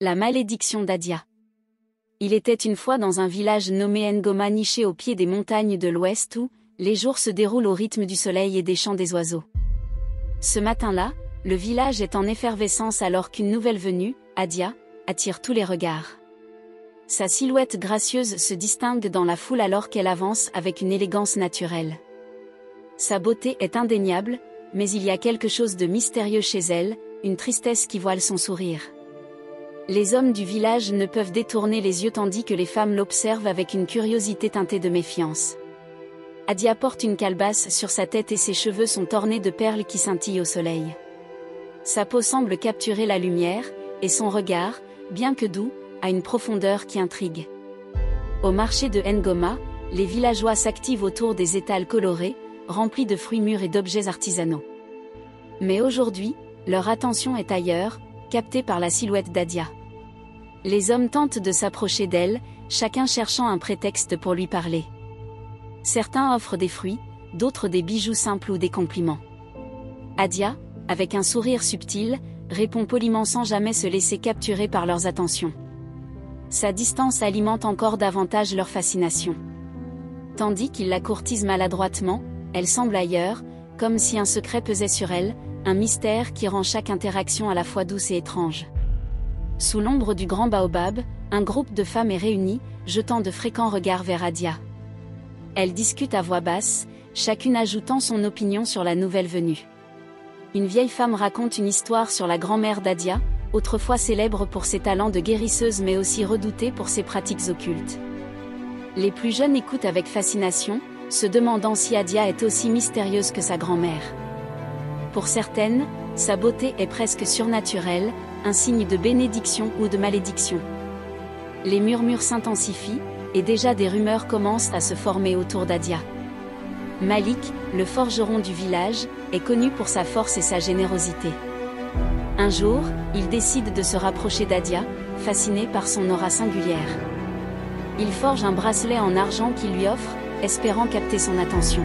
La malédiction d'Adia. Il était une fois dans un village nommé Ngoma niché au pied des montagnes de l'Ouest où les jours se déroulent au rythme du soleil et des chants des oiseaux. Ce matin-là, le village est en effervescence alors qu'une nouvelle venue, Adia, attire tous les regards. Sa silhouette gracieuse se distingue dans la foule alors qu'elle avance avec une élégance naturelle. Sa beauté est indéniable, mais il y a quelque chose de mystérieux chez elle, une tristesse qui voile son sourire. Les hommes du village ne peuvent détourner les yeux tandis que les femmes l'observent avec une curiosité teintée de méfiance. Adia porte une calebasse sur sa tête et ses cheveux sont ornés de perles qui scintillent au soleil. Sa peau semble capturer la lumière, et son regard, bien que doux, a une profondeur qui intrigue. Au marché de Ngoma, les villageois s'activent autour des étals colorés, remplis de fruits mûrs et d'objets artisanaux. Mais aujourd'hui, leur attention est ailleurs, captée par la silhouette d'Adia. Les hommes tentent de s'approcher d'elle, chacun cherchant un prétexte pour lui parler. Certains offrent des fruits, d'autres des bijoux simples ou des compliments. Adia, avec un sourire subtil, répond poliment sans jamais se laisser capturer par leurs attentions. Sa distance alimente encore davantage leur fascination. Tandis qu'il la courtise maladroitement, elle semble ailleurs, comme si un secret pesait sur elle, un mystère qui rend chaque interaction à la fois douce et étrange. Sous l'ombre du grand baobab, un groupe de femmes est réuni, jetant de fréquents regards vers Adia. Elles discutent à voix basse, chacune ajoutant son opinion sur la nouvelle venue. Une vieille femme raconte une histoire sur la grand-mère d'Adia, autrefois célèbre pour ses talents de guérisseuse mais aussi redoutée pour ses pratiques occultes. Les plus jeunes écoutent avec fascination, se demandant si Adia est aussi mystérieuse que sa grand-mère. Pour certaines, sa beauté est presque surnaturelle, un signe de bénédiction ou de malédiction. Les murmures s'intensifient, et déjà des rumeurs commencent à se former autour d'Adia. Malik, le forgeron du village, est connu pour sa force et sa générosité. Un jour, il décide de se rapprocher d'Adia, fasciné par son aura singulière. Il forge un bracelet en argent qu'il lui offre, espérant capter son attention.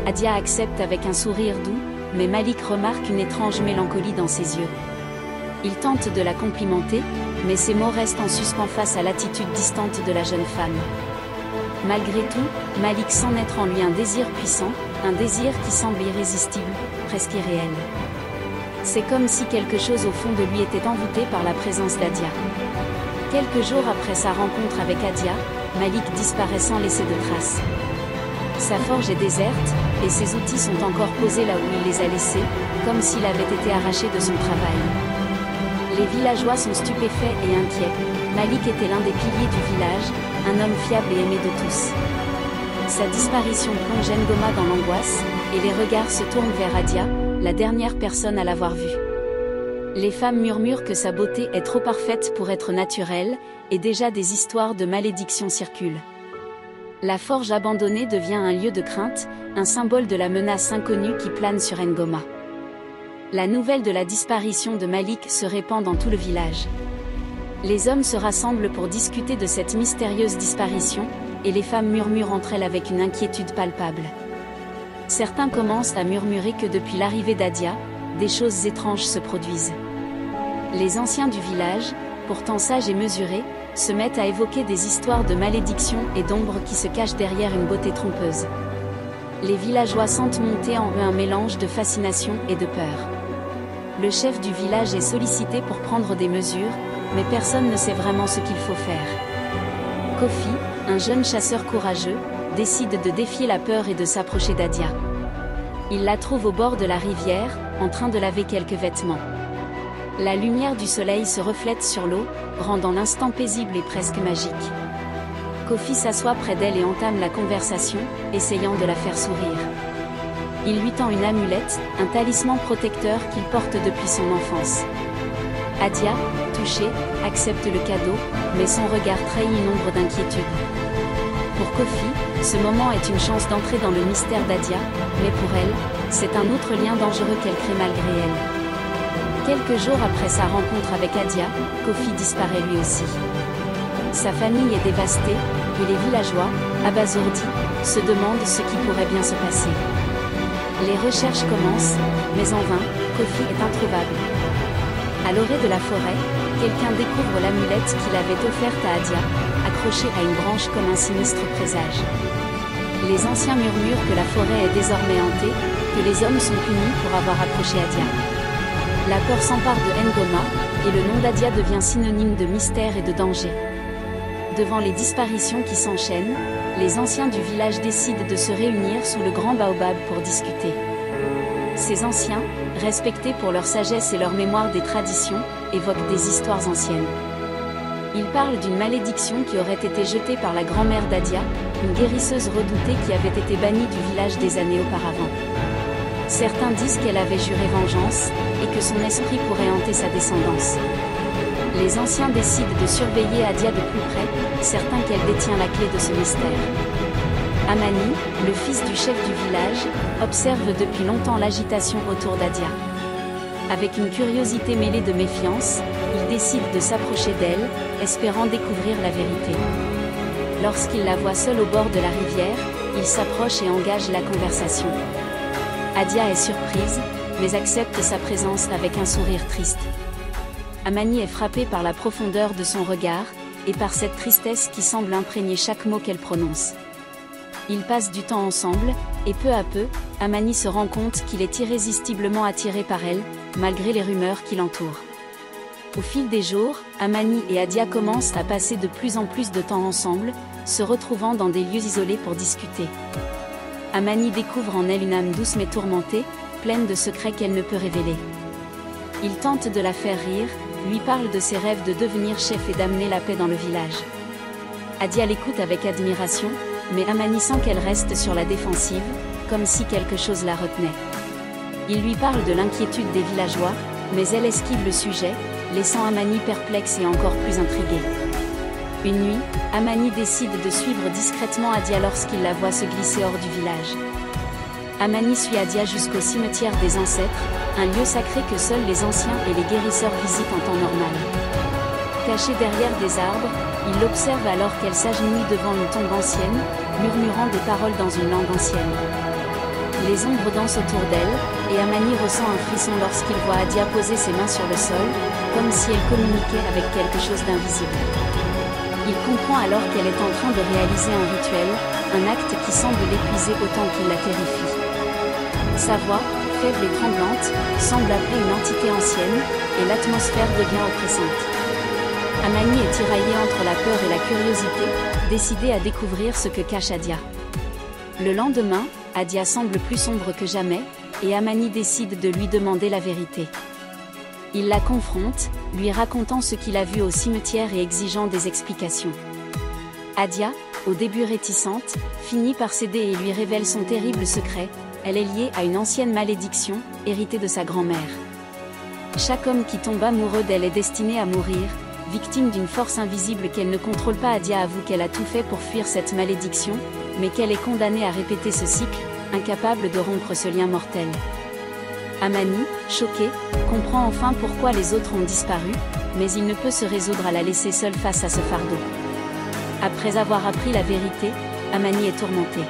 Adia accepte avec un sourire doux, mais Malik remarque une étrange mélancolie dans ses yeux. Il tente de la complimenter, mais ses mots restent en suspens face à l'attitude distante de la jeune femme. Malgré tout, Malik sent naître en lui un désir puissant, un désir qui semble irrésistible, presque irréel. C'est comme si quelque chose au fond de lui était envoûté par la présence d'Adia. Quelques jours après sa rencontre avec Adia, Malik disparaît sans laisser de traces. Sa forge est déserte, et ses outils sont encore posés là où il les a laissés, comme s'il avait été arraché de son travail. Les villageois sont stupéfaits et inquiets. Malik était l'un des piliers du village, un homme fiable et aimé de tous. Sa disparition plonge Ngoma dans l'angoisse, et les regards se tournent vers Adia, la dernière personne à l'avoir vue. Les femmes murmurent que sa beauté est trop parfaite pour être naturelle, et déjà des histoires de malédiction circulent. La forge abandonnée devient un lieu de crainte, un symbole de la menace inconnue qui plane sur Ngoma. La nouvelle de la disparition de Malik se répand dans tout le village. Les hommes se rassemblent pour discuter de cette mystérieuse disparition, et les femmes murmurent entre elles avec une inquiétude palpable. Certains commencent à murmurer que depuis l'arrivée d'Adia, des choses étranges se produisent. Les anciens du village, pourtant sages et mesurés, se mettent à évoquer des histoires de malédiction et d'ombre qui se cachent derrière une beauté trompeuse. Les villageois sentent monter en eux un mélange de fascination et de peur. Le chef du village est sollicité pour prendre des mesures, mais personne ne sait vraiment ce qu'il faut faire. Kofi, un jeune chasseur courageux, décide de défier la peur et de s'approcher d'Adia. Il la trouve au bord de la rivière, en train de laver quelques vêtements. La lumière du soleil se reflète sur l'eau, rendant l'instant paisible et presque magique. Kofi s'assoit près d'elle et entame la conversation, essayant de la faire sourire. Il lui tend une amulette, un talisman protecteur qu'il porte depuis son enfance. Adia, touchée, accepte le cadeau, mais son regard trahit une ombre d'inquiétude. Pour Kofi, ce moment est une chance d'entrer dans le mystère d'Adia, mais pour elle, c'est un autre lien dangereux qu'elle crée malgré elle. Quelques jours après sa rencontre avec Adia, Kofi disparaît lui aussi. Sa famille est dévastée, et les villageois, abasourdis, se demandent ce qui pourrait bien se passer. Les recherches commencent, mais en vain, Kofi est introuvable. À l'orée de la forêt, quelqu'un découvre l'amulette qu'il avait offerte à Adia, accrochée à une branche comme un sinistre présage. Les anciens murmurent que la forêt est désormais hantée, que les hommes sont punis pour avoir approché Adia. La peur s'empare de Ngoma, et le nom d'Adia devient synonyme de mystère et de danger. Devant les disparitions qui s'enchaînent, les anciens du village décident de se réunir sous le grand baobab pour discuter. Ces anciens, respectés pour leur sagesse et leur mémoire des traditions, évoquent des histoires anciennes. Ils parlent d'une malédiction qui aurait été jetée par la grand-mère d'Adia, une guérisseuse redoutée qui avait été bannie du village des années auparavant. Certains disent qu'elle avait juré vengeance, et que son esprit pourrait hanter sa descendance. Les anciens décident de surveiller Adia de plus près, certains qu'elle détient la clé de ce mystère. Amani, le fils du chef du village, observe depuis longtemps l'agitation autour d'Adia. Avec une curiosité mêlée de méfiance, il décide de s'approcher d'elle, espérant découvrir la vérité. Lorsqu'il la voit seule au bord de la rivière, il s'approche et engage la conversation. Adia est surprise, mais accepte sa présence avec un sourire triste. Amani est frappée par la profondeur de son regard, et par cette tristesse qui semble imprégner chaque mot qu'elle prononce. Ils passent du temps ensemble, et peu à peu, Amani se rend compte qu'il est irrésistiblement attiré par elle, malgré les rumeurs qui l'entourent. Au fil des jours, Amani et Adia commencent à passer de plus en plus de temps ensemble, se retrouvant dans des lieux isolés pour discuter. Amani découvre en elle une âme douce mais tourmentée, pleine de secrets qu'elle ne peut révéler. Il tente de la faire rire, lui parle de ses rêves de devenir chef et d'amener la paix dans le village. Adia l'écoute avec admiration, mais Amani sent qu'elle reste sur la défensive, comme si quelque chose la retenait. Il lui parle de l'inquiétude des villageois, mais elle esquive le sujet, laissant Amani perplexe et encore plus intriguée. Une nuit, Amani décide de suivre discrètement Adia lorsqu'il la voit se glisser hors du village. Amani suit Adia jusqu'au cimetière des ancêtres, un lieu sacré que seuls les anciens et les guérisseurs visitent en temps normal. Caché derrière des arbres, il l'observe alors qu'elle s'agenouille devant une tombe ancienne, murmurant des paroles dans une langue ancienne. Les ombres dansent autour d'elle, et Amani ressent un frisson lorsqu'il voit Adia poser ses mains sur le sol, comme si elle communiquait avec quelque chose d'invisible. Il comprend alors qu'elle est en train de réaliser un rituel, un acte qui semble l'épuiser autant qu'il la terrifie. Sa voix, faible et tremblante, semble appeler une entité ancienne, et l'atmosphère devient oppressante. Amani est tiraillée entre la peur et la curiosité, décidée à découvrir ce que cache Adia. Le lendemain, Adia semble plus sombre que jamais, et Amani décide de lui demander la vérité. Il la confronte, lui racontant ce qu'il a vu au cimetière et exigeant des explications. Adia, au début réticente, finit par céder et lui révèle son terrible secret. Elle est liée à une ancienne malédiction, héritée de sa grand-mère. Chaque homme qui tombe amoureux d'elle est destiné à mourir, victime d'une force invisible qu'elle ne contrôle pas. Adia avoue qu'elle a tout fait pour fuir cette malédiction, mais qu'elle est condamnée à répéter ce cycle, incapable de rompre ce lien mortel. Amani, choqué, comprend enfin pourquoi les autres ont disparu, mais il ne peut se résoudre à la laisser seule face à ce fardeau. Après avoir appris la vérité, Amani est tourmenté.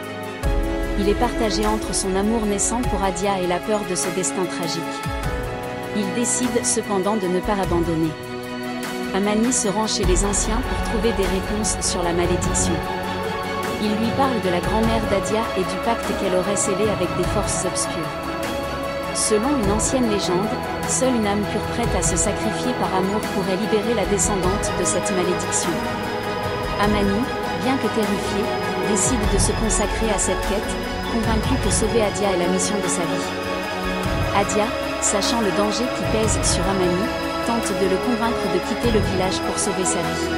Il est partagé entre son amour naissant pour Adia et la peur de ce destin tragique. Il décide cependant de ne pas abandonner. Amani se rend chez les anciens pour trouver des réponses sur la malédiction. Il lui parle de la grand-mère d'Adia et du pacte qu'elle aurait scellé avec des forces obscures. Selon une ancienne légende, seule une âme pure prête à se sacrifier par amour pourrait libérer la descendante de cette malédiction. Amani, bien que terrifié, décide de se consacrer à cette quête, convaincu que sauver Adia est la mission de sa vie. Adia, sachant le danger qui pèse sur Amani, tente de le convaincre de quitter le village pour sauver sa vie.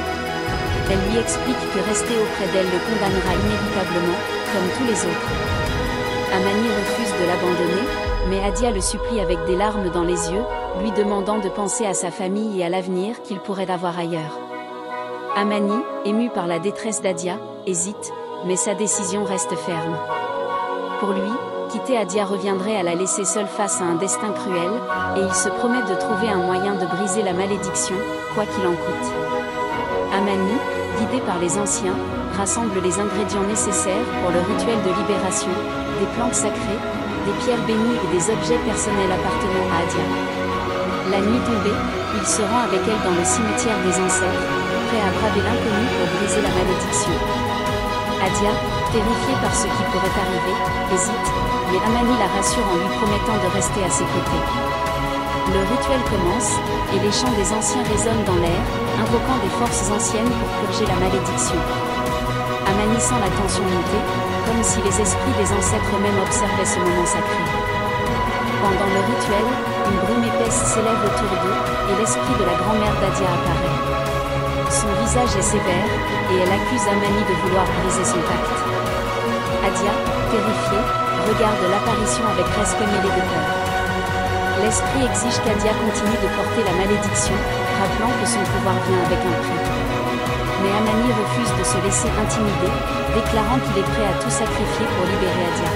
Elle lui explique que rester auprès d'elle le condamnera inévitablement, comme tous les autres. Amani refuse de l'abandonner, mais Adia le supplie avec des larmes dans les yeux, lui demandant de penser à sa famille et à l'avenir qu'il pourrait avoir ailleurs. Amani, ému par la détresse d'Adia, hésite, mais sa décision reste ferme. Pour lui, quitter Adia reviendrait à la laisser seule face à un destin cruel, et il se promet de trouver un moyen de briser la malédiction, quoi qu'il en coûte. Amani, guidé par les anciens, rassemble les ingrédients nécessaires pour le rituel de libération, des plantes sacrées, des pierres bénies et des objets personnels appartenant à Adia. La nuit tombée, il se rend avec elle dans le cimetière des ancêtres, prêt à braver l'inconnu pour briser la malédiction. Adia, terrifiée par ce qui pourrait arriver, hésite, mais Amani la rassure en lui promettant de rester à ses côtés. Le rituel commence, et les chants des anciens résonnent dans l'air, invoquant des forces anciennes pour purger la malédiction. Amani sent la tension monter, comme si les esprits des ancêtres eux-mêmes observaient ce moment sacré. Pendant le rituel, une brume épaisse s'élève autour d'eux, et l'esprit de la grand-mère d'Adia apparaît. Son visage est sévère, et elle accuse Amani de vouloir briser son pacte. Adia, terrifiée, regarde l'apparition avec respect mêlé de peur. L'esprit exige qu'Adia continue de porter la malédiction, rappelant que son pouvoir vient avec un prix. Mais Amani refuse de se laisser intimider, déclarant qu'il est prêt à tout sacrifier pour libérer Adia.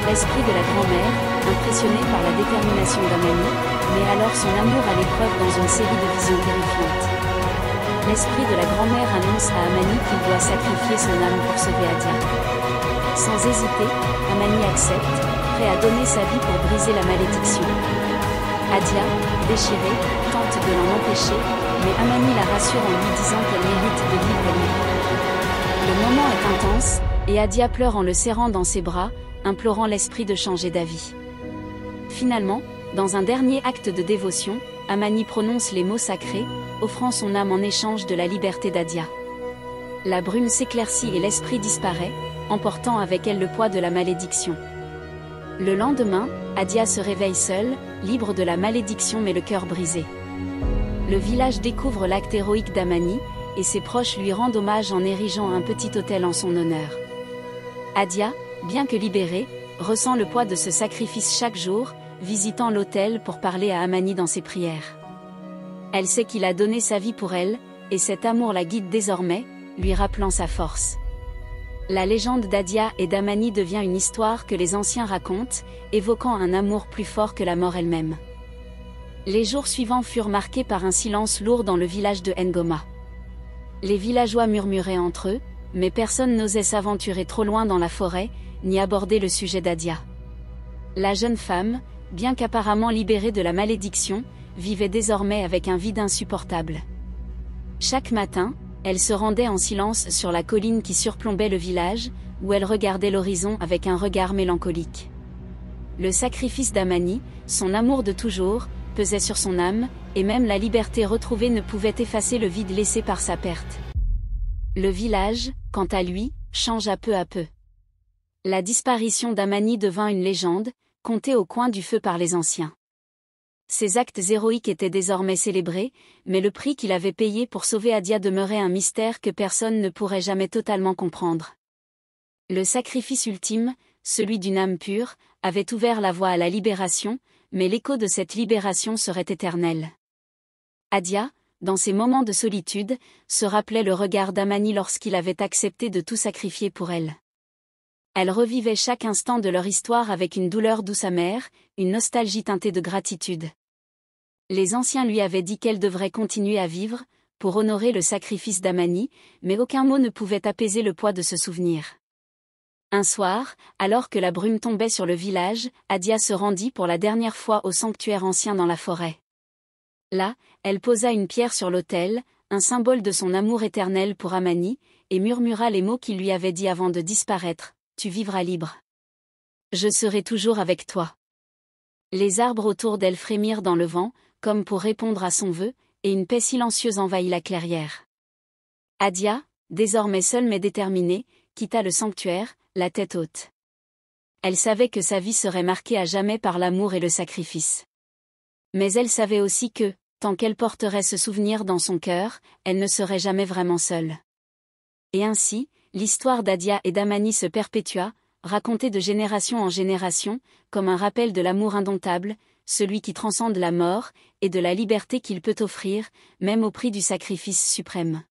L'esprit de la grand-mère, impressionné par la détermination d'Amani, met alors son amour à l'épreuve dans une série de visions terrifiantes. L'esprit de la grand-mère annonce à Amani qu'il doit sacrifier son âme pour sauver Adia. Sans hésiter, Amani accepte, prêt à donner sa vie pour briser la malédiction. Adia, déchirée, tente de l'en empêcher, mais Amani la rassure en lui disant qu'elle mérite de vivre libre. Le moment est intense, et Adia pleure en le serrant dans ses bras, implorant l'esprit de changer d'avis. Finalement, dans un dernier acte de dévotion, Amani prononce les mots sacrés, offrant son âme en échange de la liberté d'Adia. La brume s'éclaircit et l'esprit disparaît, emportant avec elle le poids de la malédiction. Le lendemain, Adia se réveille seule, libre de la malédiction mais le cœur brisé. Le village découvre l'acte héroïque d'Amani, et ses proches lui rendent hommage en érigeant un petit autel en son honneur. Adia, bien que libérée, ressent le poids de ce sacrifice chaque jour, visitant l'autel pour parler à Amani dans ses prières. Elle sait qu'il a donné sa vie pour elle, et cet amour la guide désormais, lui rappelant sa force. La légende d'Adia et d'Amani devient une histoire que les anciens racontent, évoquant un amour plus fort que la mort elle-même. Les jours suivants furent marqués par un silence lourd dans le village de Ngoma. Les villageois murmuraient entre eux, mais personne n'osait s'aventurer trop loin dans la forêt, ni aborder le sujet d'Adia. La jeune femme, bien qu'apparemment libérée de la malédiction, vivait désormais avec un vide insupportable. Chaque matin, elle se rendait en silence sur la colline qui surplombait le village, où elle regardait l'horizon avec un regard mélancolique. Le sacrifice d'Amani, son amour de toujours, pesait sur son âme, et même la liberté retrouvée ne pouvait effacer le vide laissé par sa perte. Le village, quant à lui, changea peu à peu. La disparition d'Amani devint une légende, contée au coin du feu par les anciens. Ses actes héroïques étaient désormais célébrés, mais le prix qu'il avait payé pour sauver Adia demeurait un mystère que personne ne pourrait jamais totalement comprendre. Le sacrifice ultime, celui d'une âme pure, avait ouvert la voie à la libération, mais l'écho de cette libération serait éternel. Adia, dans ses moments de solitude, se rappelait le regard d'Amani lorsqu'il avait accepté de tout sacrifier pour elle. Elle revivait chaque instant de leur histoire avec une douleur douce amère, une nostalgie teintée de gratitude. Les anciens lui avaient dit qu'elle devrait continuer à vivre, pour honorer le sacrifice d'Amani, mais aucun mot ne pouvait apaiser le poids de ce souvenir. Un soir, alors que la brume tombait sur le village, Adia se rendit pour la dernière fois au sanctuaire ancien dans la forêt. Là, elle posa une pierre sur l'autel, un symbole de son amour éternel pour Amani, et murmura les mots qu'il lui avait dit avant de disparaître. Tu vivras libre. Je serai toujours avec toi. Les arbres autour d'elle frémirent dans le vent, comme pour répondre à son vœu, et une paix silencieuse envahit la clairière. Adia, désormais seule mais déterminée, quitta le sanctuaire, la tête haute. Elle savait que sa vie serait marquée à jamais par l'amour et le sacrifice. Mais elle savait aussi que, tant qu'elle porterait ce souvenir dans son cœur, elle ne serait jamais vraiment seule. Et ainsi, l'histoire d'Adia et d'Amani se perpétua, racontée de génération en génération, comme un rappel de l'amour indomptable, celui qui transcende la mort, et de la liberté qu'il peut offrir, même au prix du sacrifice suprême.